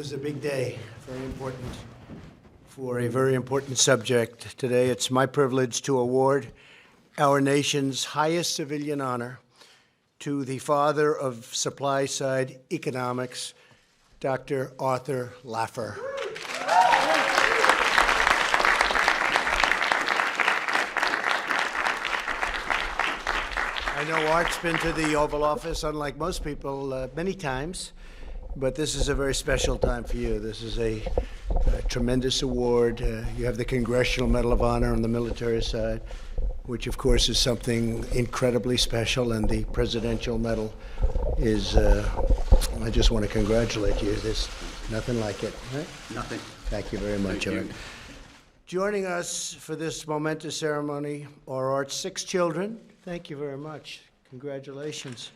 was a big day, very important, for a very important subject. Today, it's my privilege to award our nation's highest civilian honor to the father of supply-side economics, Dr. Arthur Laffer. I know Art's been to the Oval Office, unlike most people, many times, but this is a very special time for you. This is a tremendous award. You have the Congressional Medal of Honor on the military side, which of course is something incredibly special, and the Presidential Medal is, I just want to congratulate you. There's nothing like it, right? Nothing. Thank you very much, Art. Joining us for this momentous ceremony are Art's 6 children. Thank you very much. Congratulations.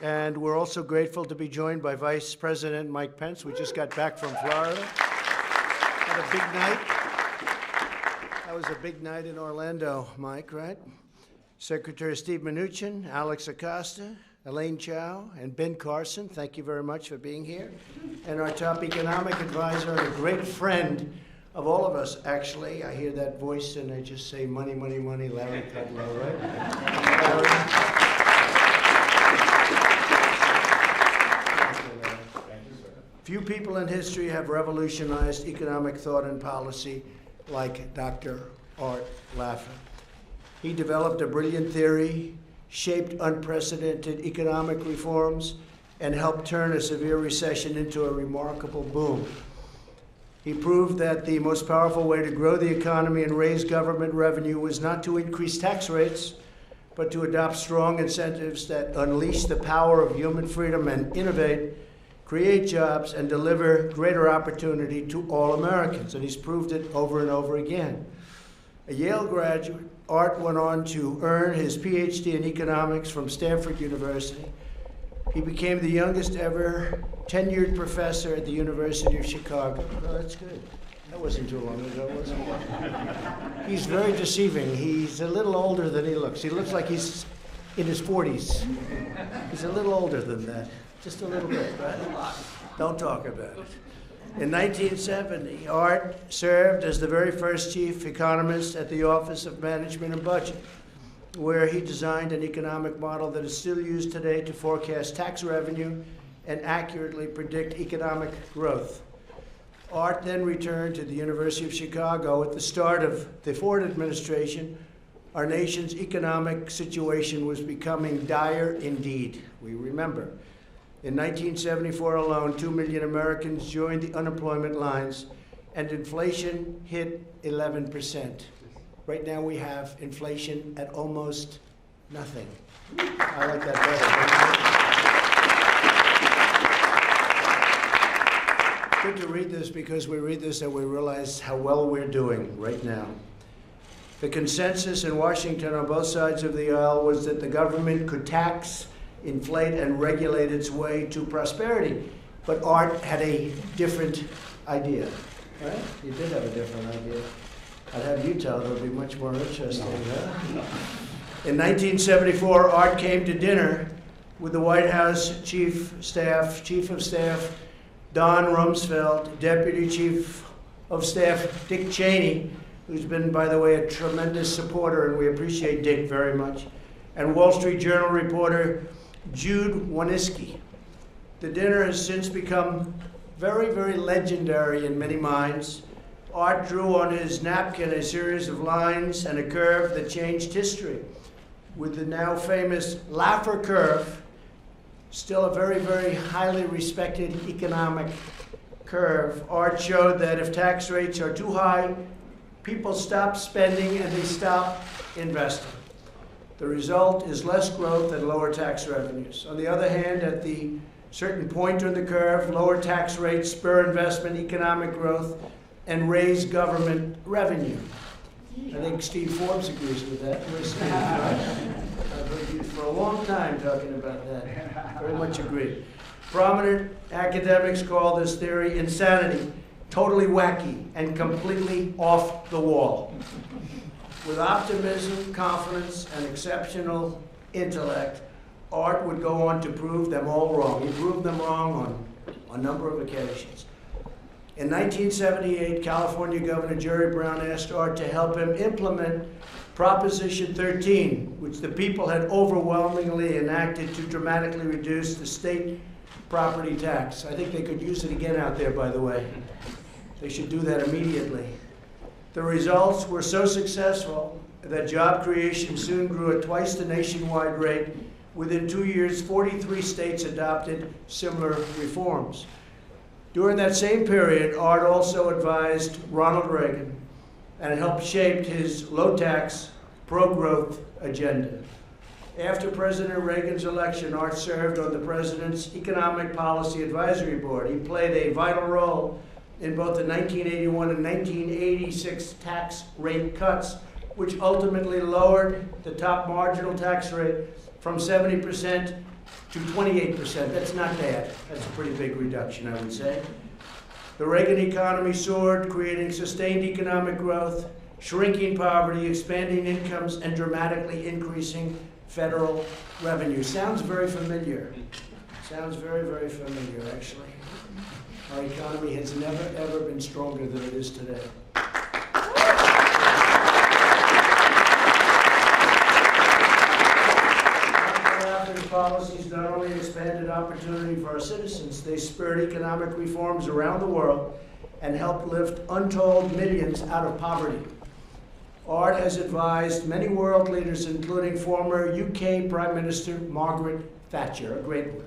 And we're also grateful to be joined by Vice President Mike Pence. We just got back from Florida. Had a big night. That was a big night in Orlando, Mike, right? Secretary Steve Mnuchin, Alex Acosta, Elaine Chao, and Ben Carson, thank you very much for being here. And our top economic advisor and a great friend of all of us, actually. I hear that voice and I just say money, money, money, Larry Kudlow, right? Few people in history have revolutionized economic thought and policy like Dr. Art Laffer. He developed a brilliant theory, shaped unprecedented economic reforms, and helped turn a severe recession into a remarkable boom. He proved that the most powerful way to grow the economy and raise government revenue was not to increase tax rates, but to adopt strong incentives that unleash the power of human freedom and innovate, create jobs, and deliver greater opportunity to all Americans. And he's proved it over and over again. A Yale graduate, Art went on to earn his PhD in economics from Stanford University. He became the youngest ever tenured professor at the University of Chicago. Oh, that's good. That wasn't too long ago, was it? He's very deceiving. He's a little older than he looks. He looks like he's in his 40s. He's a little older than that. Just a little bit, right? Don't talk about it. In 1970, Art served as the very first chief economist at the Office of Management and Budget, where he designed an economic model that is still used today to forecast tax revenue and accurately predict economic growth. Art then returned to the University of Chicago at the start of the Ford administration. Our nation's economic situation was becoming dire indeed, we remember. In 1974 alone, 2 million Americans joined the unemployment lines, and inflation hit 11%. Right now we have inflation at almost nothing. I like that better. Good to read this because we read this and we realize how well we're doing right now. The consensus in Washington on both sides of the aisle was that the government could tax, inflate, and regulate its way to prosperity. But Art had a different idea, right? You did have a different idea. I'd have you tell, it'll be much more interesting. Huh? In 1974, Art came to dinner with the White House Chief of Staff Don Rumsfeld, Deputy Chief of Staff Dick Cheney, who's been, by the way, a tremendous supporter, and we appreciate Dick very much, and Wall Street Journal reporter Jude Wanniski. The dinner has since become very, very legendary in many minds. Art drew on his napkin a series of lines and a curve that changed history. With the now famous Laffer curve, still a very, very highly respected economic curve, Art showed that if tax rates are too high, people stop spending and they stop investing. The result is less growth and lower tax revenues. On the other hand, at the certain point on the curve, lower tax rates spur investment, economic growth, and raise government revenue. I think Steve Forbes agrees with that. Where's Steve? I've heard you for a long time talking about that. Very much agree. Prominent academics call this theory insanity, totally wacky, and completely off the wall. With optimism, confidence, and exceptional intellect, Art would go on to prove them all wrong. He proved them wrong on a number of occasions. In 1978, California Governor Jerry Brown asked Art to help him implement Proposition 13, which the people had overwhelmingly enacted to dramatically reduce the state property tax. I think they could use it again out there, by the way. They should do that immediately. The results were so successful that job creation soon grew at twice the nationwide rate. Within 2 years, 43 states adopted similar reforms. During that same period, Art also advised Ronald Reagan and helped shape his low-tax, pro-growth agenda. After President Reagan's election, Art served on the President's Economic Policy Advisory Board. He played a vital role in both the 1981 and 1986 tax rate cuts, which ultimately lowered the top marginal tax rate from 70% to 28%. That's not bad. That's a pretty big reduction, I would say. The Reagan economy soared, creating sustained economic growth, shrinking poverty, expanding incomes, and dramatically increasing federal revenue. Sounds very familiar. Sounds very, very familiar, actually. Our economy has never, ever been stronger than it is today. Policies not only expanded opportunity for our citizens, they spurred economic reforms around the world and helped lift untold millions out of poverty. Art has advised many world leaders, including former UK Prime Minister Margaret Thatcher, a great one.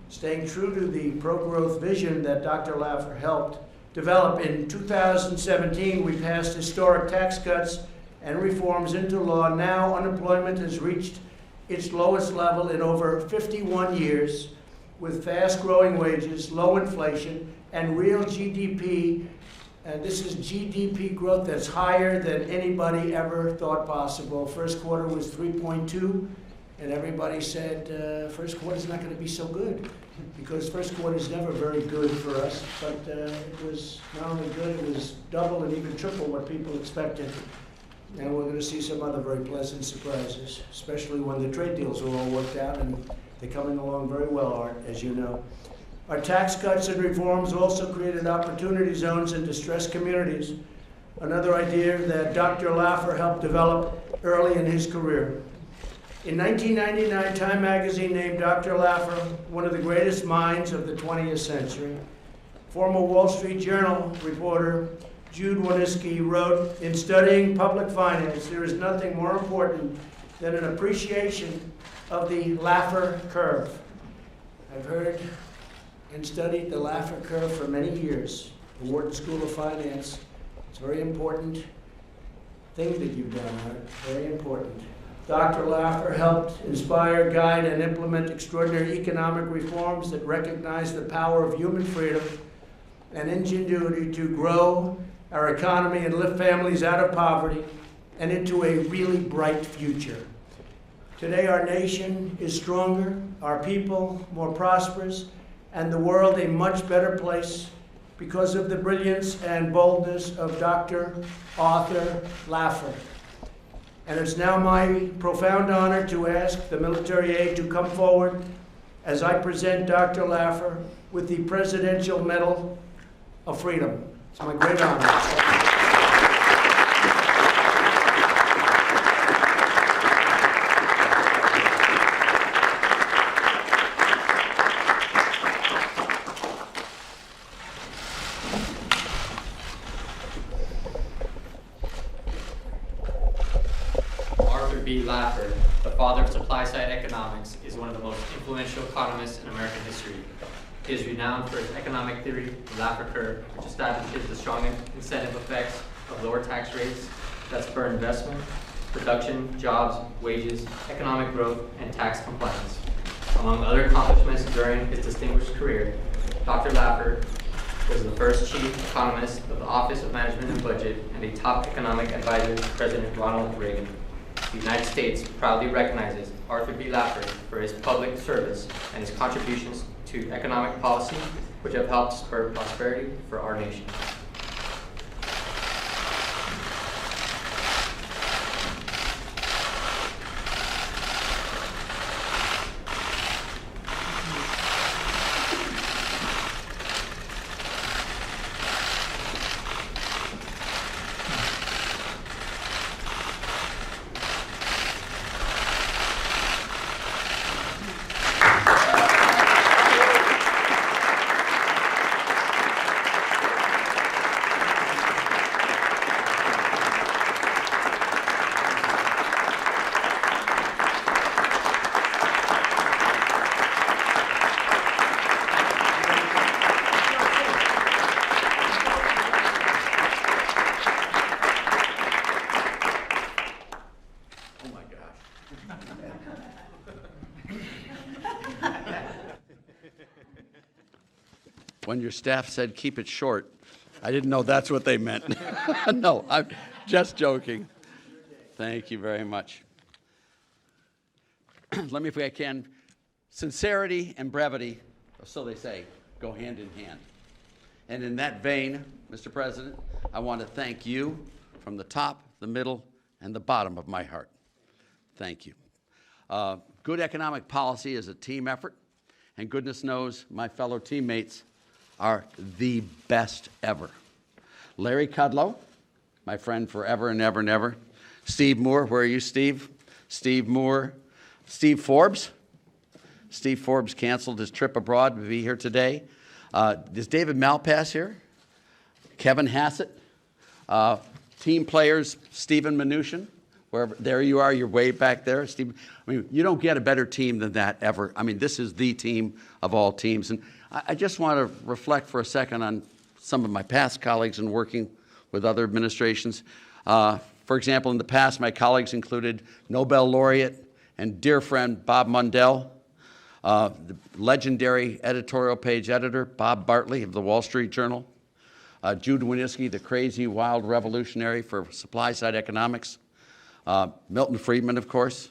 Staying true to the pro-growth vision that Dr. Laffer helped develop, in 2017, we passed historic tax cuts and reforms into law. Now unemployment has reached its lowest level in over 51 years, with fast-growing wages, low inflation, and real GDP. And this is GDP growth that's higher than anybody ever thought possible. First quarter was 3.2, and everybody said first quarter's not going to be so good, because first quarter is never very good for us. But it was not only good, it was double and even triple what people expected. And we're going to see some other very pleasant surprises, especially when the trade deals are all worked out, and they're coming along very well, Art, as you know. Our tax cuts and reforms also created opportunity zones in distressed communities, another idea that Dr. Laffer helped develop early in his career. In 1999, Time magazine named Dr. Laffer one of the greatest minds of the 20th century. Former Wall Street Journal reporter Jude Wanniski wrote, "In studying public finance, there is nothing more important than an appreciation of the Laffer curve." I've heard and studied the Laffer curve for many years. The Wharton School of Finance. It's a very important thing that you've done, Art. Very important. Dr. Laffer helped inspire, guide, and implement extraordinary economic reforms that recognize the power of human freedom and ingenuity to grow our economy and lift families out of poverty and into a really bright future. Today, our nation is stronger, our people more prosperous, and the world a much better place because of the brilliance and boldness of Dr. Arthur Laffer. And it's now my profound honor to ask the military aide to come forward as I present Dr. Laffer with the Presidential Medal of Freedom. It's my great honor. Laffer, the father of supply-side economics, is one of the most influential economists in American history. He is renowned for his economic theory, the Laffer curve, which establishes the strong incentive effects of lower tax rates that spur investment, production, jobs, wages, economic growth, and tax compliance. Among other accomplishments during his distinguished career, Dr. Laffer was the first chief economist of the Office of Management and Budget and a top economic advisor to President Ronald Reagan. The United States proudly recognizes Arthur B. Laffer for his public service and his contributions to economic policy, which have helped spur prosperity for our nation. when your staff said keep it short, I didn't know that's what they meant. No, I'm just joking. Thank you very much. Let me, if I can, sincerity and brevity, so they say, go hand in hand. And in that vein, Mr. President, I want to thank you from the top, the middle, and the bottom of my heart. Thank you. Good economic policy is a team effort, and goodness knows my fellow teammates are the best ever. Larry Kudlow, my friend forever and ever and ever. Steve Moore, where are you, Steve? Steve Moore. Steve Forbes. Steve Forbes canceled his trip abroad to be here today. Is David Malpass here? Kevin Hassett. Team players, Stephen Mnuchin. Wherever, there you are, you're way back there, Steve. I mean, you don't get a better team than that ever. I mean, this is the team of all teams. And I just want to reflect for a second on some of my past colleagues in working with other administrations. For example, in the past, my colleagues included Nobel laureate and dear friend Bob Mundell, the legendary editorial page editor Bob Bartley of the Wall Street Journal, Jude Winniski, the crazy, wild revolutionary for supply-side economics, Milton Friedman, of course,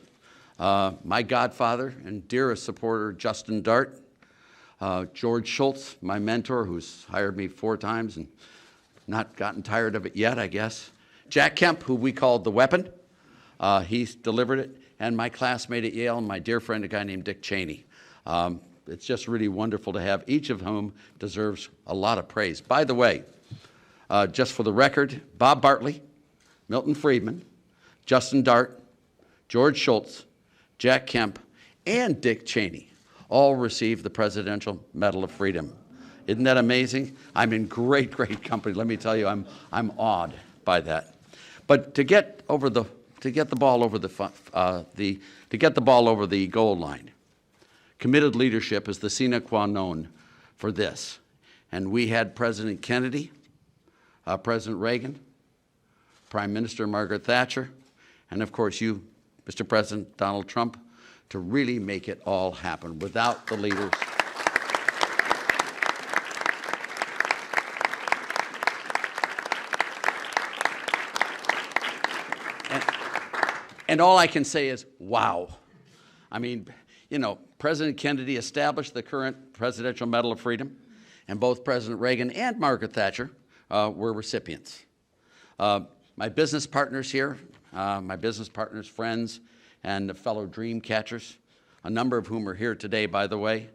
my godfather and dearest supporter, Justin Dart, George Shultz, my mentor, who's hired me 4 times and not gotten tired of it yet, I guess. Jack Kemp, who we called the weapon, he's delivered it, and my classmate at Yale, and my dear friend, a guy named Dick Cheney. It's just really wonderful to have, each of whom deserves a lot of praise. By the way, just for the record, Bob Bartley, Milton Friedman, Justin Dart, George Shultz, Jack Kemp, and Dick Cheney all received the Presidential Medal of Freedom. Isn't that amazing? I'm in great, great company. Let me tell you, I'm awed by that. But to get the ball over the goal line, committed leadership is the sine qua non for this. And we had President Kennedy, President Reagan, Prime Minister Margaret Thatcher, and of course you, Mr. President Donald Trump, to really make it all happen. Without the leaders, and all I can say is, wow. I mean, you know, President Kennedy established the current Presidential Medal of Freedom, and both President Reagan and Margaret Thatcher were recipients. My business partners here, my business partners, friends, and fellow dream catchers, a number of whom are here today, by the way,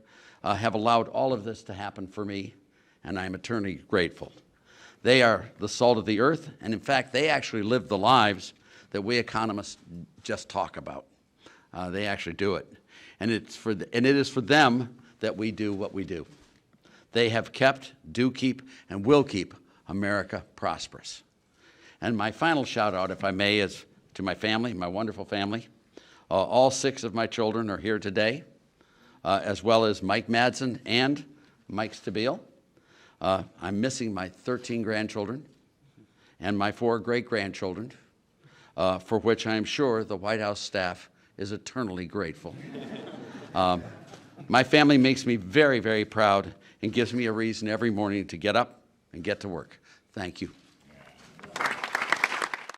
have allowed all of this to happen for me, and I'm eternally grateful. They are the salt of the earth, and in fact, they actually live the lives that we economists just talk about. They actually do it. And it is for them that we do what we do. They have kept, do keep, and will keep America prosperous. And my final shout out, if I may, is to my family, my wonderful family. All 6 of my children are here today, as well as Mike Madsen and Mike Stabile. I'm missing my 13 grandchildren and my 4 great-grandchildren, for which I am sure the White House staff is eternally grateful. My family makes me very, very proud and gives me a reason every morning to get up and get to work. Thank you.